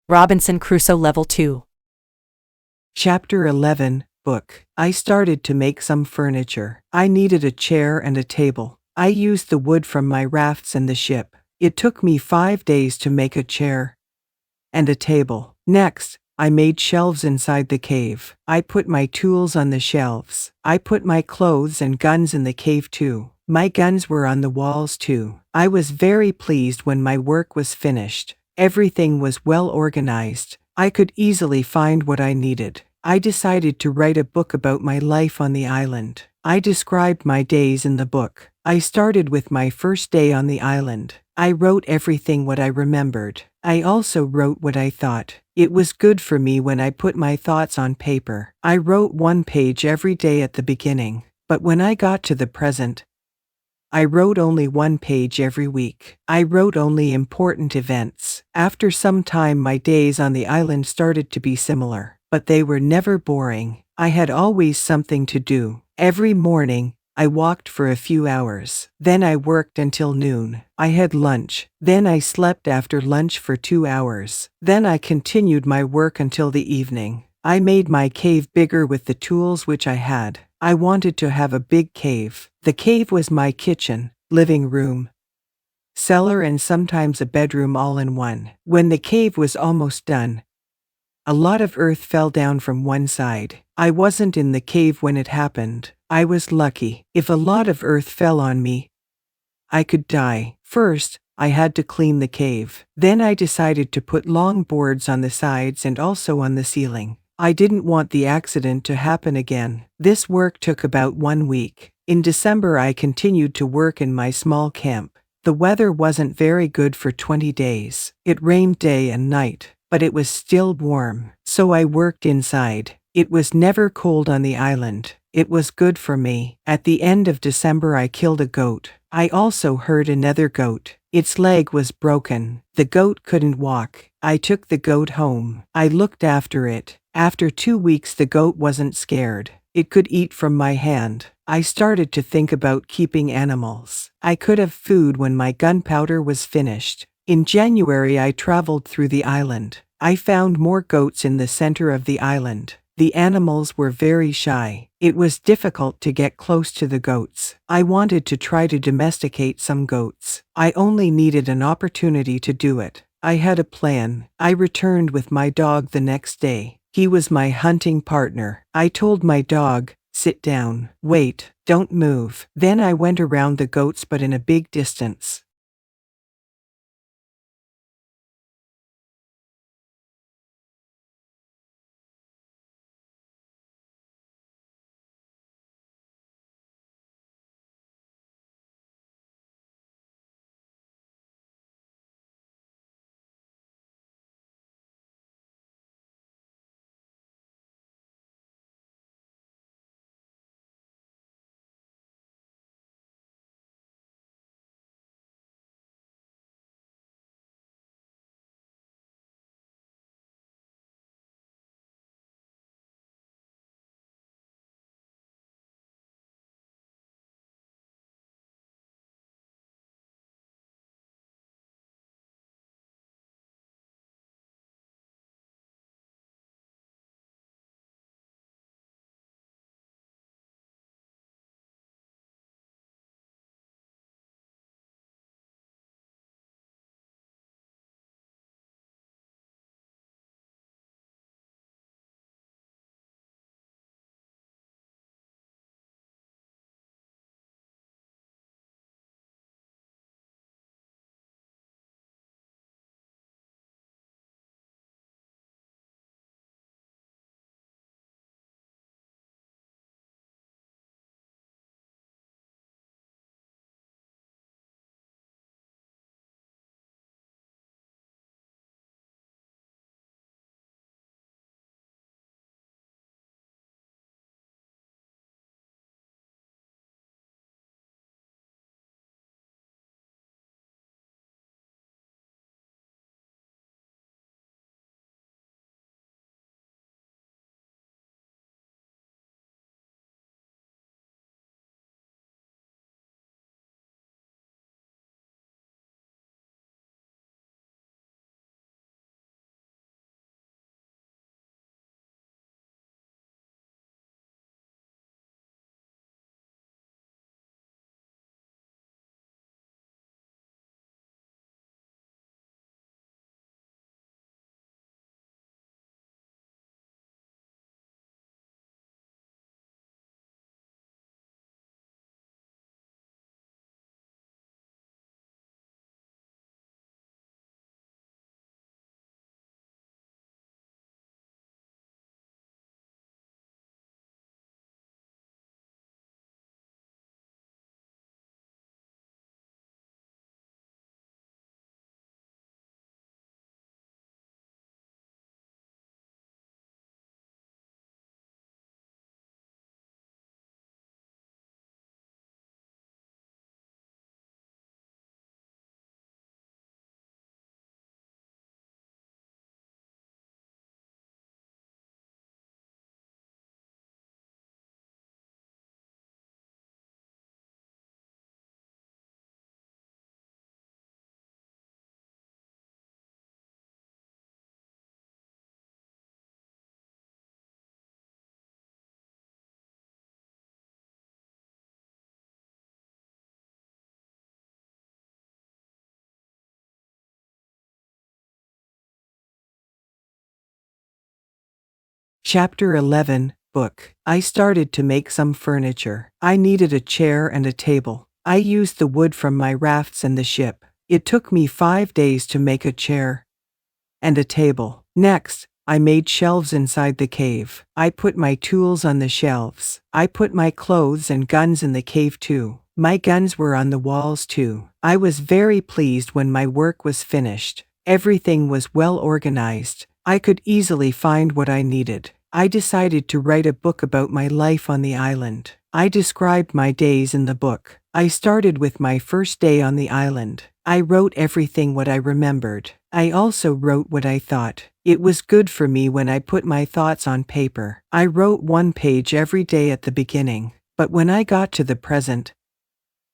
Robinson Crusoe Level 2. Chapter 11, Book. I started to make some furniture. I needed a chair and a table. I used the wood from my rafts and the ship. It took me 5 days to make a chair and a table. Next, I made shelves inside the cave. I put my tools on the shelves. I put my clothes and guns in the cave too. My guns were on the walls too. I was very pleased when my work was finished. Everything was well organized. I could easily find what I needed. I decided to write a book about my life on the island. I described my days in the book. I started with my first day on the island. I wrote everything what I remembered. I also wrote what I thought. It was good for me when I put my thoughts on paper. I wrote 1 page every day at the beginning, but when I got to the present, I wrote only 1 page every week. I wrote only important events. After some time, my days on the island started to be similar, but they were never boring. I had always something to do. Every morning, I walked for a few hours. Then I worked until noon. I had lunch. Then I slept after lunch for 2 hours. Then I continued my work until the evening. I made my cave bigger with the tools which I had. I wanted to have a big cave. The cave was my kitchen, living room, cellar, and sometimes a bedroom all in one. When the cave was almost done, a lot of earth fell down from one side. I wasn't in the cave when it happened. I was lucky. If a lot of earth fell on me, I could die. First, I had to clean the cave. Then I decided to put long boards on the sides and also on the ceiling. I didn't want the accident to happen again. This work took about 1 week. In December, I continued to work in my small camp. The weather wasn't very good for 20 days. It rained day and night, but it was still warm. So I worked inside. It was never cold on the island. It was good for me. At the end of December, I killed a goat. I also hurt another goat. Its leg was broken. The goat couldn't walk. I took the goat home. I looked after it. After 2 weeks, the goat wasn't scared. It could eat from my hand. I started to think about keeping animals. I could have food when my gunpowder was finished. In January, I traveled through the island. I found more goats in the center of the island. The animals were very shy. It was difficult to get close to the goats. I wanted to try to domesticate some goats. I only needed an opportunity to do it. I had a plan. I returned with my dog the next day. He was my hunting partner. I told my dog, "Sit down. Wait, don't move." Then I went around the goats, but in a big distance. Chapter 11, Book. I started to make some furniture. I needed a chair and a table. I used the wood from my rafts and the ship. It took me 5 days to make a chair and a table. Next, I made shelves inside the cave. I put my tools on the shelves. I put my clothes and guns in the cave too. My guns were on the walls too. I was very pleased when my work was finished. Everything was well organized. I could easily find what I needed. I decided to write a book about my life on the island. I described my days in the book. I started with my first day on the island. I wrote everything what I remembered. I also wrote what I thought. It was good for me when I put my thoughts on paper. I wrote 1 page every day at the beginning, but when I got to the present,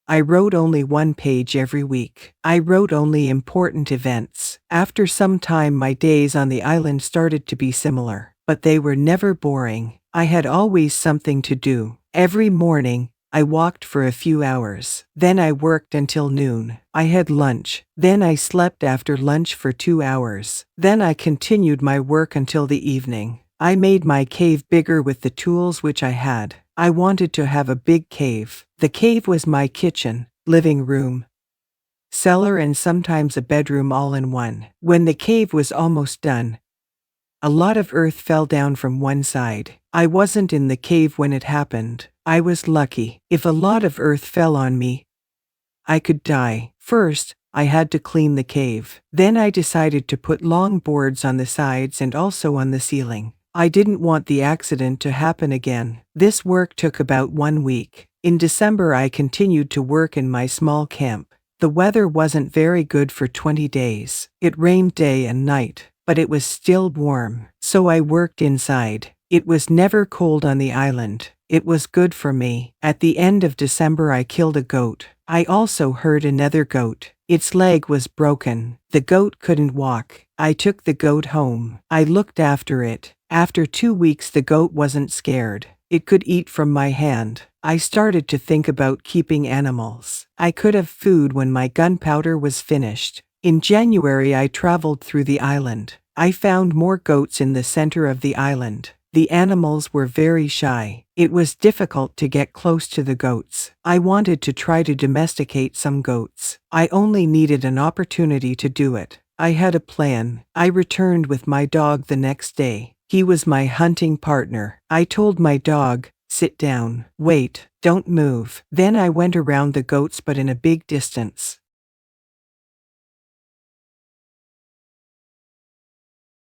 I wrote only 1 page every week. I wrote only important events. After some time my days on the island started to be similar, but they were never boring. I had always something to do. Every morning, I walked for a few hours. Then I worked until noon. I had lunch. Then I slept after lunch for 2 hours. Then I continued my work until the evening. I made my cave bigger with the tools which I had. I wanted to have a big cave. The cave was my kitchen, living room, cellar and sometimes a bedroom all in one. When the cave was almost done, a lot of earth fell down from one side. I wasn't in the cave when it happened. I was lucky. If a lot of earth fell on me, I could die. First, I had to clean the cave. Then I decided to put long boards on the sides and also on the ceiling. I didn't want the accident to happen again. This work took about 1 week. In December I continued to work in my small camp. The weather wasn't very good for 20 days. It rained day and night, but it was still warm. So I worked inside. It was never cold on the island. It was good for me. At the end of December I killed a goat. I also hurt another goat. Its leg was broken. The goat couldn't walk. I took the goat home. I looked after it. After 2 weeks the goat wasn't scared. It could eat from my hand. I started to think about keeping animals. I could have food when my gunpowder was finished. In January I traveled through the island. I found more goats in the center of the island. The animals were very shy. It was difficult to get close to the goats. I wanted to try to domesticate some goats. I only needed an opportunity to do it. I had a plan. I returned with my dog the next day. He was my hunting partner. I told my dog, "Sit down. Wait. Don't move." Then I went around the goats but in a big distance.